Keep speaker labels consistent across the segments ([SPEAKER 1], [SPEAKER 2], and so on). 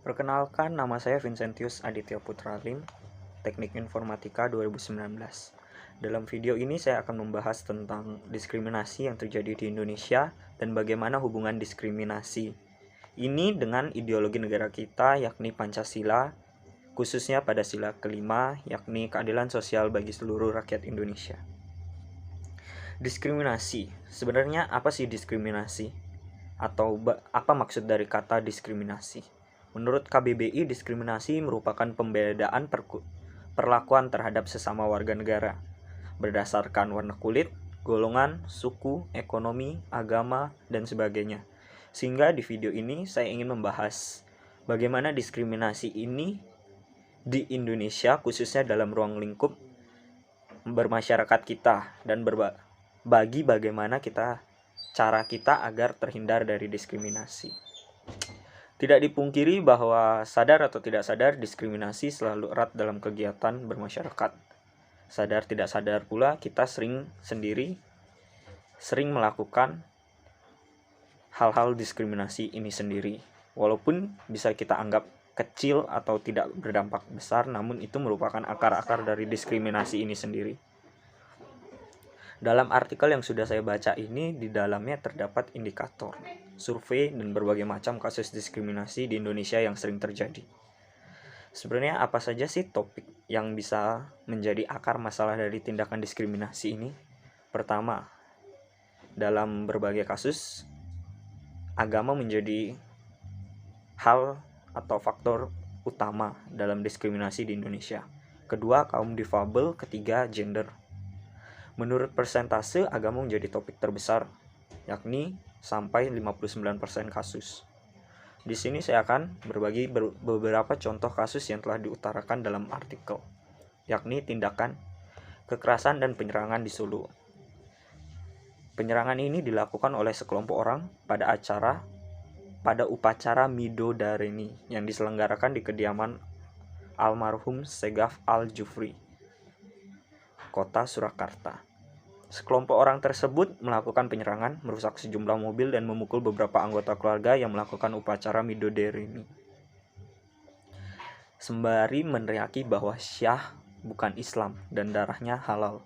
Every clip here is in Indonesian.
[SPEAKER 1] Perkenalkan, nama saya Vincentius Aditya Putralim, Teknik Informatika 2019. Dalam video ini saya akan membahas tentang diskriminasi yang terjadi di Indonesia dan bagaimana hubungan diskriminasi ini dengan ideologi negara kita, yakni Pancasila, khususnya pada sila kelima, yakni keadilan sosial bagi seluruh rakyat Indonesia. Diskriminasi, sebenarnya apa sih diskriminasi? Atau apa maksud dari kata diskriminasi? Menurut KBBI, diskriminasi merupakan pembedaan perlakuan terhadap sesama warga negara berdasarkan warna kulit, golongan, suku, ekonomi, agama, dan sebagainya. Sehingga di video ini saya ingin membahas bagaimana diskriminasi ini di Indonesia, khususnya dalam ruang lingkup bermasyarakat kita, dan bagi bagaimana cara kita agar terhindar dari diskriminasi. Tidak dipungkiri bahwa sadar atau tidak sadar, diskriminasi selalu erat dalam kegiatan bermasyarakat. Sadar tidak sadar pula kita sering melakukan hal-hal diskriminasi ini sendiri. Walaupun bisa kita anggap kecil atau tidak berdampak besar, namun itu merupakan akar-akar dari diskriminasi ini sendiri. Dalam artikel yang sudah saya baca ini, di dalamnya terdapat indikator, survei, dan berbagai macam kasus diskriminasi di Indonesia yang sering terjadi. Sebenarnya apa saja sih topik yang bisa menjadi akar masalah dari tindakan diskriminasi ini? Pertama, dalam berbagai kasus, agama menjadi hal atau faktor utama dalam diskriminasi di Indonesia. Kedua, kaum difabel. Ketiga, gender. Menurut persentase, agama menjadi topik terbesar, yakni sampai 59% kasus. Di sini saya akan berbagi beberapa contoh kasus yang telah diutarakan dalam artikel, yakni tindakan kekerasan dan penyerangan di Solo. Penyerangan ini dilakukan oleh sekelompok orang pada upacara Midodareni yang diselenggarakan di kediaman almarhum Segaf Al-Jufri, Kota Surakarta. Sekelompok orang tersebut melakukan penyerangan, merusak sejumlah mobil, dan memukul beberapa anggota keluarga yang melakukan upacara Midodareni, sembari meneriaki bahwa Syah bukan Islam dan darahnya halal.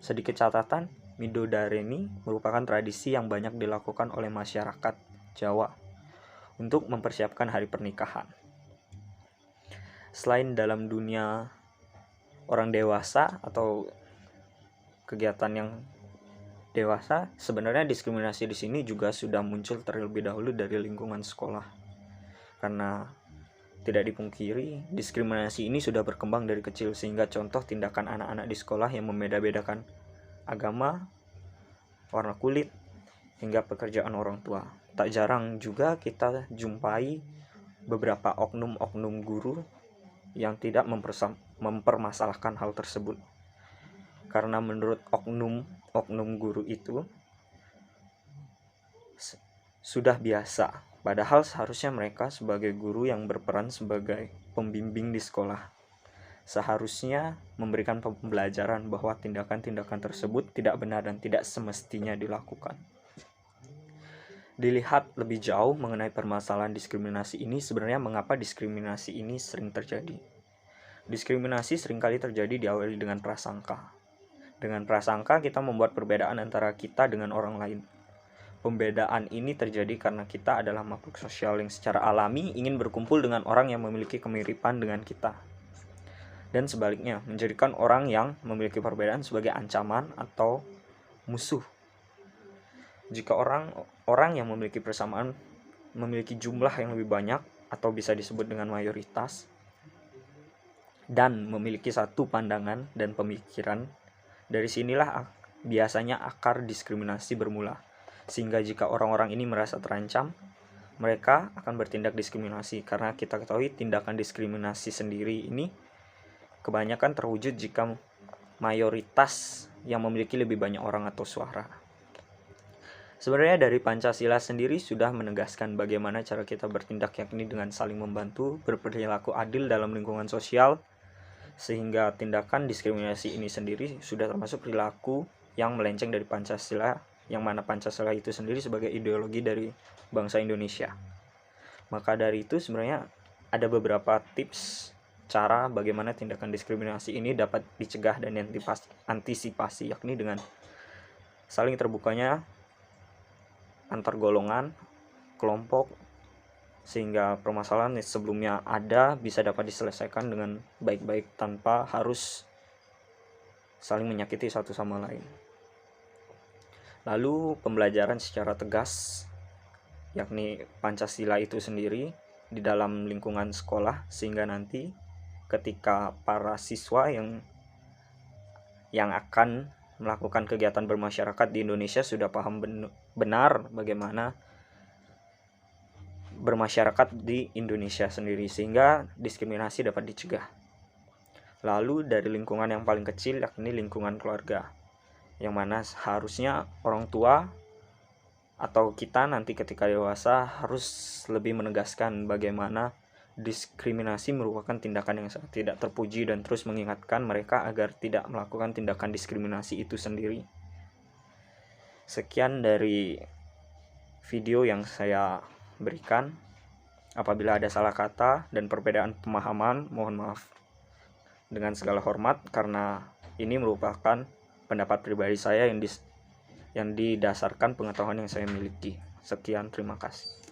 [SPEAKER 1] Sedikit catatan, Midodareni merupakan tradisi yang banyak dilakukan oleh masyarakat Jawa untuk mempersiapkan hari pernikahan. Selain dalam dunia orang dewasa atau kegiatan yang dewasa, sebenarnya diskriminasi di sini juga sudah muncul terlebih dahulu dari lingkungan sekolah. Karena tidak dipungkiri, diskriminasi ini sudah berkembang dari kecil, sehingga contoh tindakan anak-anak di sekolah yang membeda-bedakan agama, warna kulit, hingga pekerjaan orang tua. Tak jarang juga kita jumpai beberapa oknum-oknum guru yang tidak mempermasalahkan hal tersebut. Karena menurut oknum guru itu sudah biasa, padahal seharusnya mereka sebagai guru yang berperan sebagai pembimbing di sekolah seharusnya memberikan pembelajaran bahwa tindakan-tindakan tersebut tidak benar dan tidak semestinya dilakukan. Dilihat lebih jauh mengenai permasalahan diskriminasi ini, sebenarnya mengapa diskriminasi ini sering terjadi. Diskriminasi seringkali terjadi diawali dengan prasangka. Dengan prasangka, kita membuat perbedaan antara kita dengan orang lain. Pembedaan ini terjadi karena kita adalah makhluk sosial yang secara alami ingin berkumpul dengan orang yang memiliki kemiripan dengan kita. Dan sebaliknya, menjadikan orang yang memiliki perbedaan sebagai ancaman atau musuh. Jika orang yang memiliki persamaan memiliki jumlah yang lebih banyak atau bisa disebut dengan mayoritas, dan memiliki satu pandangan dan pemikiran, dari sinilah biasanya akar diskriminasi bermula. Sehingga jika orang-orang ini merasa terancam, mereka akan bertindak diskriminasi. Karena kita ketahui tindakan diskriminasi sendiri ini kebanyakan terwujud jika mayoritas yang memiliki lebih banyak orang atau suara. Sebenarnya dari Pancasila sendiri sudah menegaskan bagaimana cara kita bertindak, yakni dengan saling membantu, berperilaku adil dalam lingkungan sosial, sehingga tindakan diskriminasi ini sendiri sudah termasuk perilaku yang melenceng dari Pancasila, yang mana Pancasila itu sendiri sebagai ideologi dari bangsa Indonesia. Maka dari itu sebenarnya ada beberapa tips cara bagaimana tindakan diskriminasi ini dapat dicegah dan antisipasi, yakni dengan saling terbukanya antar golongan, kelompok, sehingga permasalahan yang sebelumnya ada bisa dapat diselesaikan dengan baik-baik tanpa harus saling menyakiti satu sama lain. Lalu pembelajaran secara tegas, yakni Pancasila itu sendiri di dalam lingkungan sekolah, sehingga nanti ketika para siswa yang akan melakukan kegiatan bermasyarakat di Indonesia sudah paham benar bagaimana bermasyarakat di Indonesia sendiri, sehingga diskriminasi dapat dicegah. Lalu dari lingkungan yang paling kecil, yakni lingkungan keluarga, yang mana harusnya orang tua atau kita nanti ketika dewasa harus lebih menegaskan bagaimana diskriminasi merupakan tindakan yang sangat tidak terpuji dan terus mengingatkan mereka agar tidak melakukan tindakan diskriminasi itu sendiri. Sekian dari video yang saya berikan. Apabila ada salah kata dan perbedaan pemahaman, mohon maaf dengan segala hormat, karena ini merupakan pendapat pribadi saya yang didasarkan pengetahuan yang saya miliki. Sekian, terima kasih.